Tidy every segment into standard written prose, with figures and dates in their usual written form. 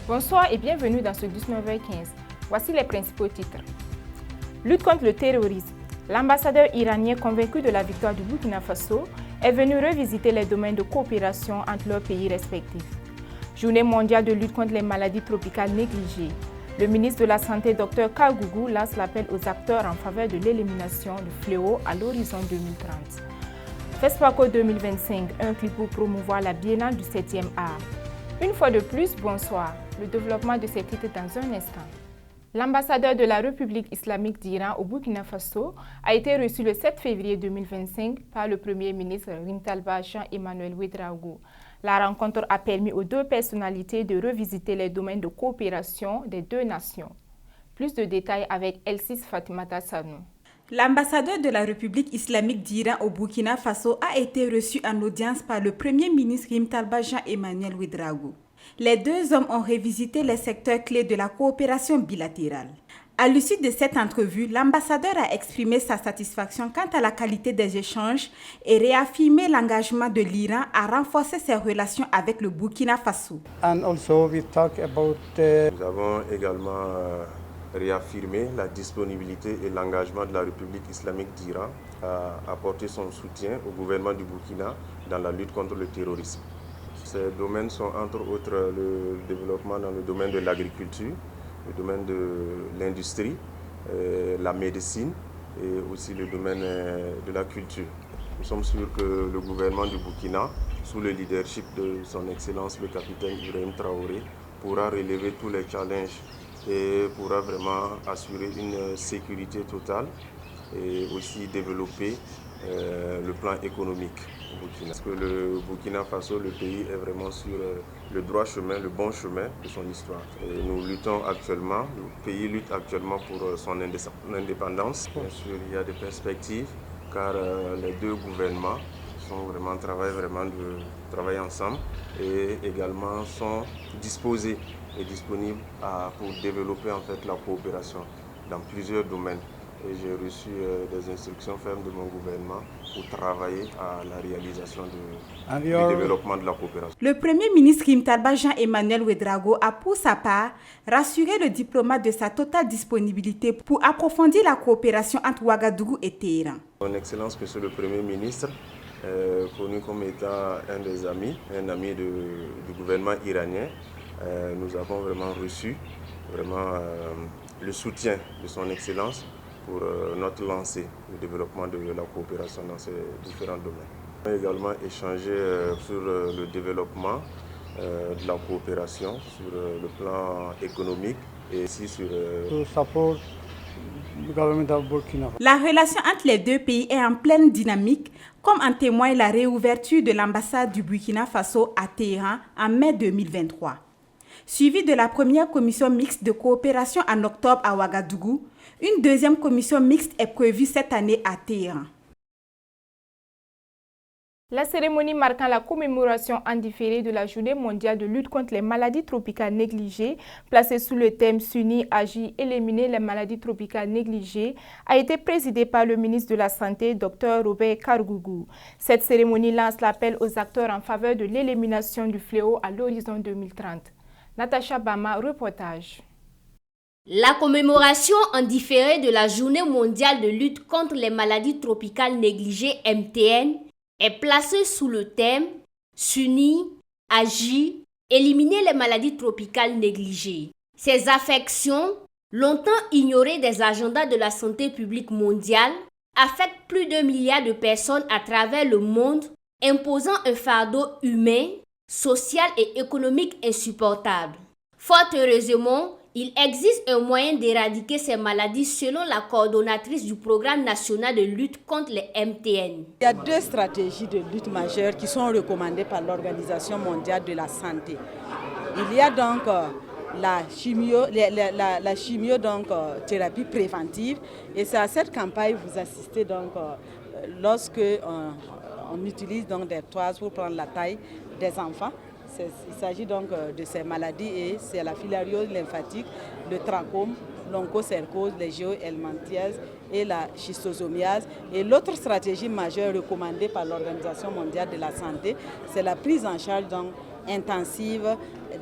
Bonsoir et bienvenue dans ce 19h15. Voici les principaux titres. Lutte contre le terrorisme. L'ambassadeur iranien convaincu de la victoire du Burkina Faso est venu revisiter les domaines de coopération entre leurs pays respectifs. Journée mondiale de lutte contre les maladies tropicales négligées. Le ministre de la Santé, Dr Kagougou, lance l'appel aux acteurs en faveur de l'élimination du fléau à l'horizon 2030. FESPACO 2025, un clip pour promouvoir la biennale du 7e art. Une fois de plus, bonsoir. Le développement de ces titres dans un instant. L'ambassadeur de la République islamique d'Iran au Burkina Faso a été reçu le 7 février 2025 par le Premier ministre Rimtalba Jean-Emmanuel Ouédraogo. La rencontre a permis aux deux personnalités de revisiter les domaines de coopération des deux nations. Plus de détails avec Elsis Fatimata Sanou. L'ambassadeur de la République islamique d'Iran au Burkina Faso a été reçu en audience par le Premier ministre Rimtalba Jean-Emmanuel Ouédraogo. Les deux hommes ont revisité les secteurs clés de la coopération bilatérale. À l'issue de cette entrevue, l'ambassadeur a exprimé sa satisfaction quant à la qualité des échanges et réaffirmé l'engagement de l'Iran à renforcer ses relations avec le Burkina Faso. Nous avons également réaffirmé la disponibilité et l'engagement de la République islamique d'Iran à apporter son soutien au gouvernement du Burkina dans la lutte contre le terrorisme. Ces domaines sont entre autres le développement dans le domaine de l'agriculture, le domaine de l'industrie, la médecine et aussi le domaine de la culture. Nous sommes sûrs que le gouvernement du Burkina, sous le leadership de son Excellence le capitaine Ibrahim Traoré, pourra relever tous les challenges et pourra vraiment assurer une sécurité totale et aussi développer le plan économique au Burkina. Parce que le Burkina Faso, le pays est vraiment sur le droit chemin, le bon chemin de son histoire. Et nous luttons actuellement, le pays lutte actuellement pour son indépendance. Bien sûr, il y a des perspectives car les deux gouvernements travaillent ensemble et également sont disposés et disponibles pour développer en fait la coopération dans plusieurs domaines. Et j'ai reçu des instructions fermes de mon gouvernement pour travailler à la réalisation du développement de la coopération. Le Premier ministre Rimtalba Jean-Emmanuel Ouédraogo a pour sa part rassuré le diplomate de sa totale disponibilité pour approfondir la coopération entre Ouagadougou et Téhéran. Son Excellence, Monsieur le Premier ministre, connu comme étant un des amis, un ami du gouvernement iranien, nous avons vraiment reçu le soutien de son Excellence pour notre lancée, le développement de la coopération dans ces différents domaines. On a également échangé sur le développement de la coopération, sur le plan économique et aussi sur La relation entre les deux pays est en pleine dynamique, comme en témoigne la réouverture de l'ambassade du Burkina Faso à Téhéran en mai 2023. Suivi de la première commission mixte de coopération en octobre à Ouagadougou, une deuxième commission mixte est prévue cette année à Téhéran. La cérémonie marquant la commémoration en différé de la Journée mondiale de lutte contre les maladies tropicales négligées, placée sous le thème S'unir, agir, éliminer les maladies tropicales négligées, a été présidée par le ministre de la Santé, Dr Robert Kagougou. Cette cérémonie lance l'appel aux acteurs en faveur de l'élimination du fléau à l'horizon 2030. Natacha Bama, reportage. La commémoration en différé de la Journée mondiale de lutte contre les maladies tropicales négligées MTN est placée sous le thème « S'unir, agir, éliminer les maladies tropicales négligées ». Ces affections, longtemps ignorées des agendas de la santé publique mondiale, affectent plus d'1 milliard de personnes à travers le monde, imposant un fardeau humain, social et économique insupportable. Fort heureusement, il existe un moyen d'éradiquer ces maladies selon la coordonnatrice du programme national de lutte contre les MTN. Il y a deux stratégies de lutte majeures qui sont recommandées par l'Organisation mondiale de la santé. Il y a donc la chimiothérapie préventive et c'est à cette campagne que vous assistez donc lorsque on utilise donc des toises pour prendre la taille des enfants. Il s'agit donc de ces maladies et c'est la filariose lymphatique, le trachome, l'onchocercose, les géohelminthiases et la schistosomiase. Et l'autre stratégie majeure recommandée par l'Organisation mondiale de la santé, c'est la prise en charge donc, intensive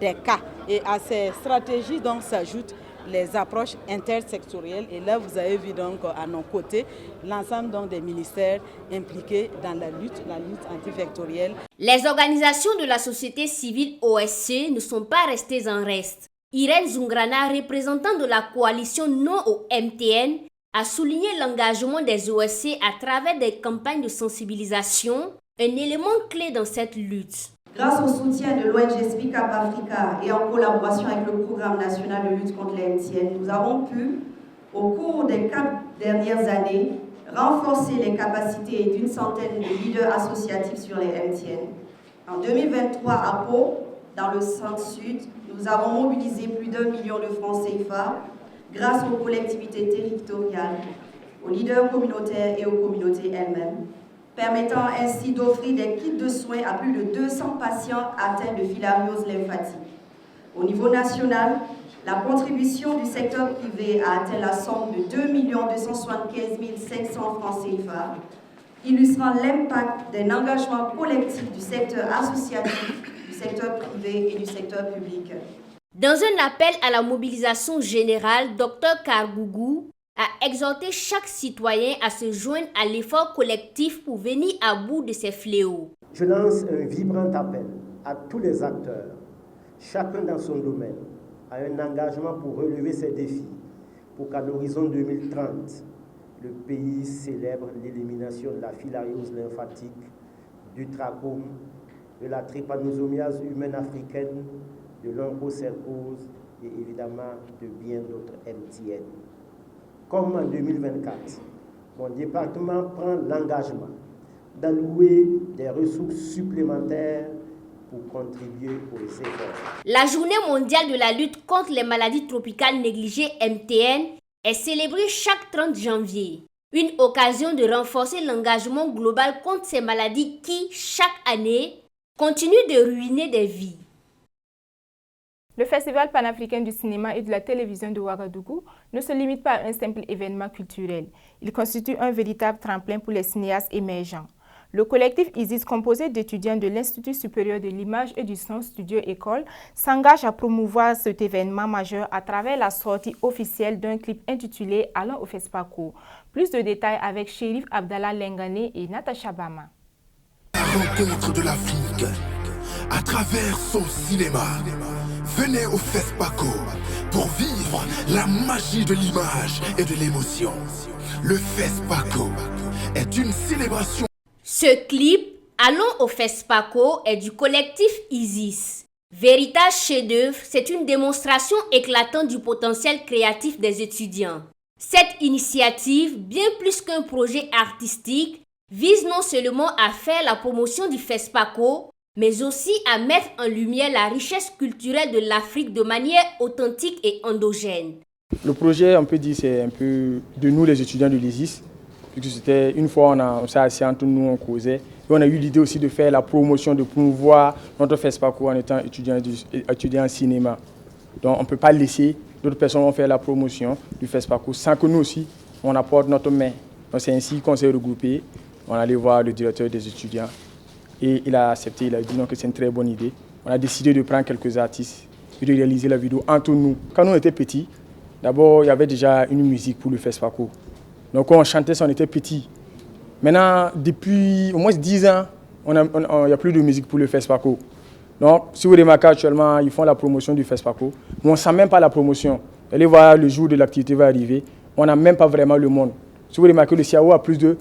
des cas. Et à ces stratégies donc s'ajoutent les approches intersectorielles. Et là, vous avez vu donc à nos côtés l'ensemble donc des ministères impliqués dans la lutte antivectorielle. Les organisations de la société civile OSC ne sont pas restées en reste. Irène Zungrana, représentant de la coalition Non au MTN, a souligné l'engagement des OSC à travers des campagnes de sensibilisation, un élément clé dans cette lutte. Grâce au soutien de l'ONG Speak Up Africa et en collaboration avec le programme national de lutte contre les MTN, nous avons pu, au cours des 4 dernières années, renforcer les capacités d'une centaine de leaders associatifs sur les MTN. En 2023, à Pau, dans le centre-sud, nous avons mobilisé plus d'1 million de francs CFA grâce aux collectivités territoriales, aux leaders communautaires et aux communautés elles-mêmes, permettant ainsi d'offrir des kits de soins à plus de 200 patients atteints de filariose lymphatique. Au niveau national, la contribution du secteur privé a atteint la somme de 2 275 500 francs CFA, illustrant l'impact d'un engagement collectif du secteur associatif, du secteur privé et du secteur public. Dans un appel à la mobilisation générale, Dr Kargougou a exhorté chaque citoyen à se joindre à l'effort collectif pour venir à bout de ces fléaux. Je lance un vibrant appel à tous les acteurs, chacun dans son domaine, à un engagement pour relever ces défis, pour qu'à l'horizon 2030, le pays célèbre l'élimination de la filariose lymphatique, du trachome, de la trypanosomiase humaine africaine, de l'onchocercose et évidemment de bien d'autres MTN. Comme en 2024, mon département prend l'engagement d'allouer des ressources supplémentaires pour contribuer aux efforts. La journée mondiale de la lutte contre les maladies tropicales négligées MTN est célébrée chaque 30 janvier. Une occasion de renforcer l'engagement global contre ces maladies qui, chaque année, continuent de ruiner des vies. Le Festival panafricain du cinéma et de la télévision de Ouagadougou ne se limite pas à un simple événement culturel. Il constitue un véritable tremplin pour les cinéastes émergents. Le collectif ISIS, composé d'étudiants de l'Institut supérieur de l'image et du son Studio École, s'engage à promouvoir cet événement majeur à travers la sortie officielle d'un clip intitulé « Allons au FESPACO ». Plus de détails avec Chérif Abdallah Lengane et Natacha Bama. La rencontre de l'Afrique à travers son cinéma. Venez au FESPACO pour vivre la magie de l'image et de l'émotion. Le FESPACO est une célébration. Ce clip, Allons au FESPACO, est du collectif ISIS. Véritable chef-d'œuvre, c'est une démonstration éclatante du potentiel créatif des étudiants. Cette initiative, bien plus qu'un projet artistique, vise non seulement à faire la promotion du FESPACO, mais aussi à mettre en lumière la richesse culturelle de l'Afrique de manière authentique et endogène. Le projet, on peut dire, c'est un peu de nous les étudiants de l'ISIS. C'était une fois, on s'est assis entre nous, on causait. Et on a eu l'idée aussi de faire la promotion, de promouvoir notre FESPACO en étant étudiant en cinéma. Donc on ne peut pas laisser d'autres personnes vont faire la promotion du FESPACO sans que nous aussi, on apporte notre main. Donc c'est ainsi qu'on s'est regroupés. On allait voir le directeur des étudiants. Et il a accepté, il a dit non, que c'est une très bonne idée. On a décidé de prendre quelques artistes et de réaliser la vidéo entre nous. Quand nous étions petits, d'abord il y avait déjà une musique pour le FESPACO. Donc quand on chantait ça, on était petits. Maintenant, depuis au moins 10 ans, il n'y a plus de musique pour le FESPACO. Donc si vous remarquez actuellement, ils font la promotion du FESPACO. Mais on ne sent même pas la promotion. Allez voir, le jour de l'activité va arriver, on n'a même pas vraiment le monde. Si vous remarquez, le CIAO a plus de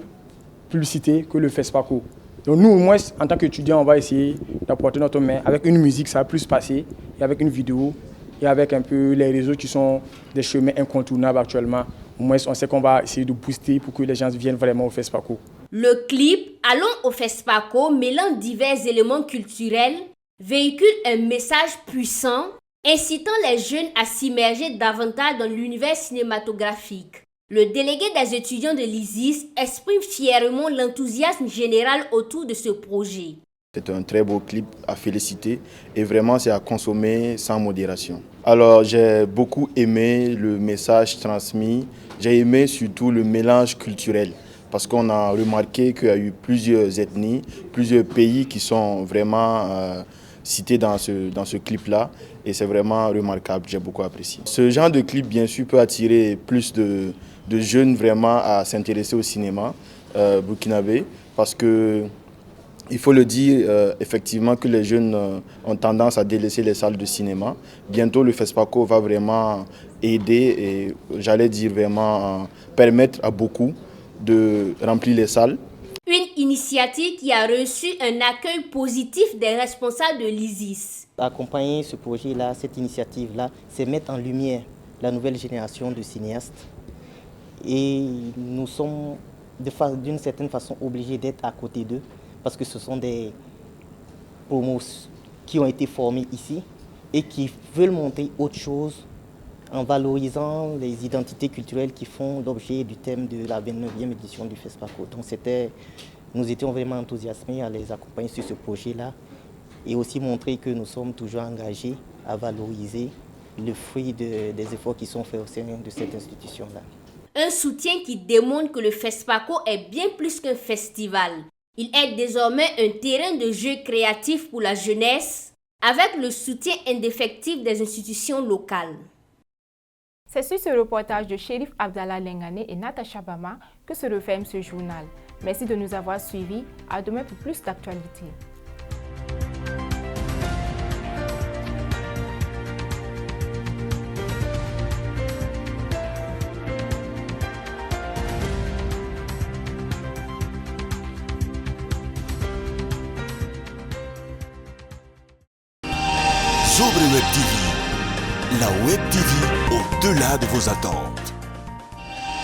publicité que le FESPACO. Donc nous, au moins, en tant qu'étudiants, on va essayer d'apporter notre main. Avec une musique, ça va plus passer. Et avec une vidéo, et avec un peu les réseaux qui sont des chemins incontournables actuellement. Au moins, on sait qu'on va essayer de booster pour que les gens viennent vraiment au FESPACO. Le clip « Allons au FESPACO » mêlant divers éléments culturels, véhicule un message puissant, incitant les jeunes à s'immerger davantage dans l'univers cinématographique. Le délégué des étudiants de l'ISIS exprime fièrement l'enthousiasme général autour de ce projet. C'est un très beau clip à féliciter et vraiment c'est à consommer sans modération. Alors j'ai beaucoup aimé le message transmis, j'ai aimé surtout le mélange culturel parce qu'on a remarqué qu'il y a eu plusieurs ethnies, plusieurs pays qui sont vraiment cités dans ce clip-là. Et c'est vraiment remarquable, j'ai beaucoup apprécié. Ce genre de clip, bien sûr, peut attirer plus de jeunes vraiment à s'intéresser au cinéma burkinabé, parce que il faut le dire, effectivement, que les jeunes ont tendance à délaisser les salles de cinéma. Bientôt, le FESPACO va vraiment aider et, j'allais dire, vraiment permettre à beaucoup de remplir les salles. Une initiative qui a reçu un accueil positif des responsables de l'ISIS. Accompagner ce projet-là, cette initiative-là, c'est mettre en lumière la nouvelle génération de cinéastes. Et nous sommes d'une certaine façon obligés d'être à côté d'eux, parce que ce sont des promos qui ont été formés ici et qui veulent montrer autre chose en valorisant les identités culturelles qui font l'objet du thème de la 29e édition du FESPACO. Donc nous étions vraiment enthousiasmés à les accompagner sur ce projet-là et aussi montrer que nous sommes toujours engagés à valoriser le fruit des efforts qui sont faits au sein de cette institution-là. Un soutien qui démontre que le FESPACO est bien plus qu'un festival. Il est désormais un terrain de jeu créatif pour la jeunesse, avec le soutien indéfectible des institutions locales. C'est sur ce reportage de Chérif Abdallah Lengane et Natacha Bama que se referme ce journal. Merci de nous avoir suivis. À demain pour plus d'actualités. Sobre Web TV, la Web TV au-delà de vos attentes.